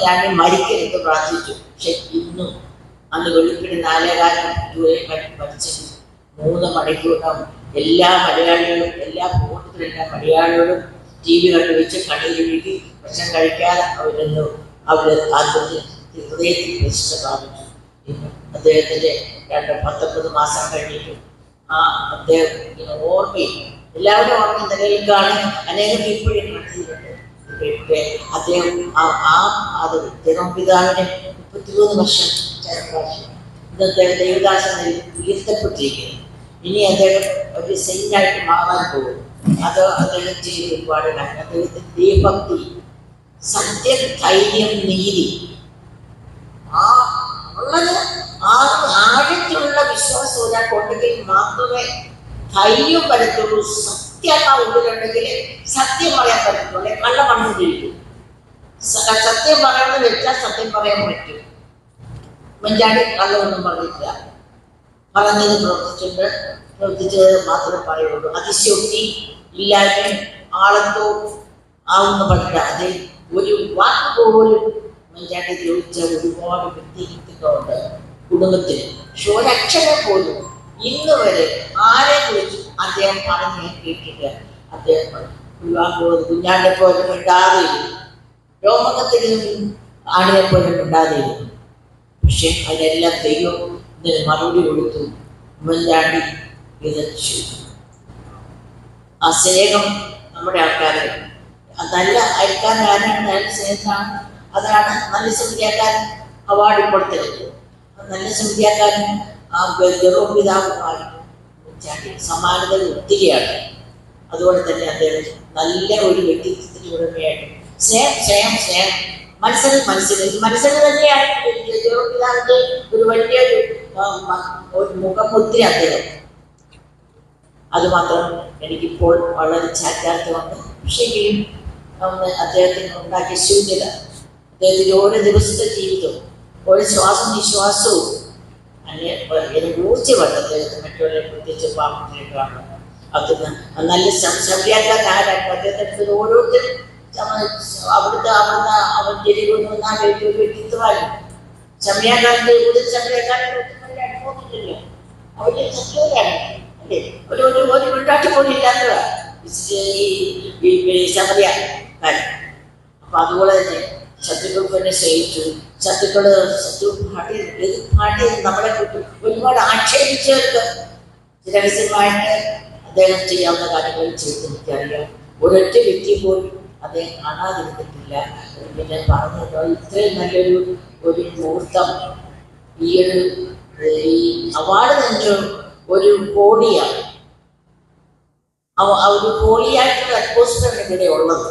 ഞാൻ മരിക്കരുത് പ്രാർത്ഥിച്ചു. പക്ഷെ ഇന്നും അന്ന് വെളുപ്പിന് 4:15 പഠിച്ചിട്ട് 3 മണിക്കൂറിനും എല്ലാ മലയാളികളും എല്ലാ കൂട്ടത്തിലെല്ലാം മലയാളികളും TV കണ്ടു വെച്ച് കണ്ണിലൊഴുകി ഭക്ഷണം കഴിക്കാതെ അവർ ഹൃദയത്തിൽ പ്രതിഷ്ഠ പ്രാപിച്ചു. അദ്ദേഹത്തിൻ്റെ 19 മാസം കഴിഞ്ഞിട്ട് അദ്ദേഹം ഇങ്ങനെ ഓർമ്മയിൽ എല്ലാവരും ഓർമ്മ നിലനിൽക്കാണ്. അനേകം ഇപ്പോഴും നടത്തിയിട്ടുണ്ട്. അദ്ദേഹം അത് ജനപിതാവിനെ 33 വർഷം ഇന്നത്തെ ദേവദാസൻ ഉയർത്തപ്പെട്ടിരിക്കുന്നു. ഇനി അദ്ദേഹം ഒരു സെയിൻ്റായിട്ട് മാറാൻ പോകും. അത് അദ്ദേഹം ചെയ്ത് ഒരുപാട് കാര്യം. അദ്ദേഹത്തിന്റെ ദൈവഭക്തി, സത്യം, ധൈര്യം, നീതി, ഉള്ളത് ആഴത്തിലുള്ള വിശ്വാസം ഒരാൾക്കുണ്ടെങ്കിൽ മാത്രമേ ധൈര്യം വരത്തുള്ളൂ. സത്യം ഉള്ളിലുണ്ടെങ്കിൽ സത്യം പറയാൻ പറ്റുള്ളൂ. അല്ലെ കള്ള മണ്ണ് കഴിക്കും. സത്യം പറയണമെന്ന് വെച്ചാൽ സത്യം പറയാൻ പറ്റും. ഉമ്മൻചാണ്ടി കള്ളമൊന്നും പറഞ്ഞിട്ടില്ല. പറഞ്ഞത് പ്രവർത്തിച്ചത് മാത്രമേ പറയുള്ളൂ. അതിശയോക്തി ഇല്ലായ്മ ആളത്തോ ആവുന്ന പറഞ്ഞില്ല. അത് ഒരു വാക്ക് പോലും ഉമ്മൻചാണ്ടി ചോദിച്ച ഒരുപാട് വ്യക്തിത്വമുണ്ട് കുടുംബത്തിൽ. പക്ഷെ ഒരക്ഷരം പോലും ഇന്ന് വരെ ആരെ കുറിച്ച് അദ്ദേഹം പറഞ്ഞ് കേട്ടിട്ട് അദ്ദേഹം കുഞ്ഞാണ്ടെ പോലെ മിണ്ടാതെയിരുന്നു. രോമകത്തിൽ ആണിനെ പോലെ മിണ്ടാതെയിരുന്നു. പക്ഷെ അതിനെല്ലാം ദൈവം ഇതിന് മറുപടി കൊടുത്തു. ഉമ്മൻചാണ്ടി വിതച്ചു. ആ സ്നേഹം നമ്മുടെ ആൾക്കാരെ നല്ല അയൽക്കാരനാണ്, നല്ല സ്നേഹമാണ്. അതാണ് നല്ല സമിതിയാക്കാരൻ അവാർഡ് ഇപ്പോൾ തരുന്നത്. നല്ല സമിതിയാക്കാരൻ ഗർഭപിതാവുമായി സമാനതകൾ ഒത്തിരിയാണ്. അതുപോലെ തന്നെ അദ്ദേഹം നല്ല ഒരു വ്യക്തിത്വത്തിന് ഉടമയായിട്ട് സ്നേഹം മത്സരം തന്നെയാണ് ഗർഭപിതാവിന്റെ ഒരു വലിയൊരു മുഖമുദ്ര അദ്ദേഹം. അതുമാത്രം എനിക്കിപ്പോൾ വളരെ ചാറ്റാർത്ഥമുണ്ട്. പക്ഷെങ്കിലും അദ്ദേഹത്തിന് ഉണ്ടാക്കിയ ശൂന്യത, അദ്ദേഹത്തിൻ്റെ ഓരോ ദിവസത്തെ ജീവിതവും ഓരോ ശ്വാസം നിശ്വാസവും ഊർജ്ജമുണ്ട് അദ്ദേഹത്തിന്. മറ്റുള്ളവരെ പ്രത്യേകിച്ച് പാമ്പത്തിലേക്കാണ് അത് നല്ല ശബ്ദാക്കാരൻ ആരാണ് അദ്ദേഹത്തെ ഓരോരുത്തരും അവിടുത്തെ അവൻ ജനിക്കുന്ന വ്യക്തിത്വമാണ്. ശമ്യാക്കാരൻ്റെ കൂടുതൽ ശമ്യാക്കാരൻ അനുഭവമില്ലല്ലോ. അവരുടെ സത്യോരാണ് അല്ലേ? ഒരു കൊണ്ടാട്ടി പോലും ഇല്ലാത്തതാണ് ശമരിയാക്കാരൻ. അപ്പൊ അതുപോലെ തന്നെ ശത്രുക്കൾക്ക് തന്നെ സ്നേഹിച്ചു. ശത്രു പാട്ടി നമ്മളെ ഒരുപാട് ആക്ഷേപിച്ചവർക്ക് രഹസ്യമായിട്ട് അദ്ദേഹം ചെയ്യാവുന്ന കാര്യങ്ങൾ ചെയ്ത് എനിക്കറിയാം. ഒരൊറ്റ വ്യക്തി പോലും അദ്ദേഹം കാണാതിരുന്നിട്ടില്ല. പിന്നെ പറഞ്ഞല്ലോ, ഇത്രയും നല്ലൊരു മുഹൂർത്തം ഈ അവാർഡ് തന്നെ ഒരു കോടിയാണ്. ഒരു കോടിയായിട്ടുള്ള അറ്റ്മോസ്ഫിയർ ഇവിടെ ഉള്ളത്.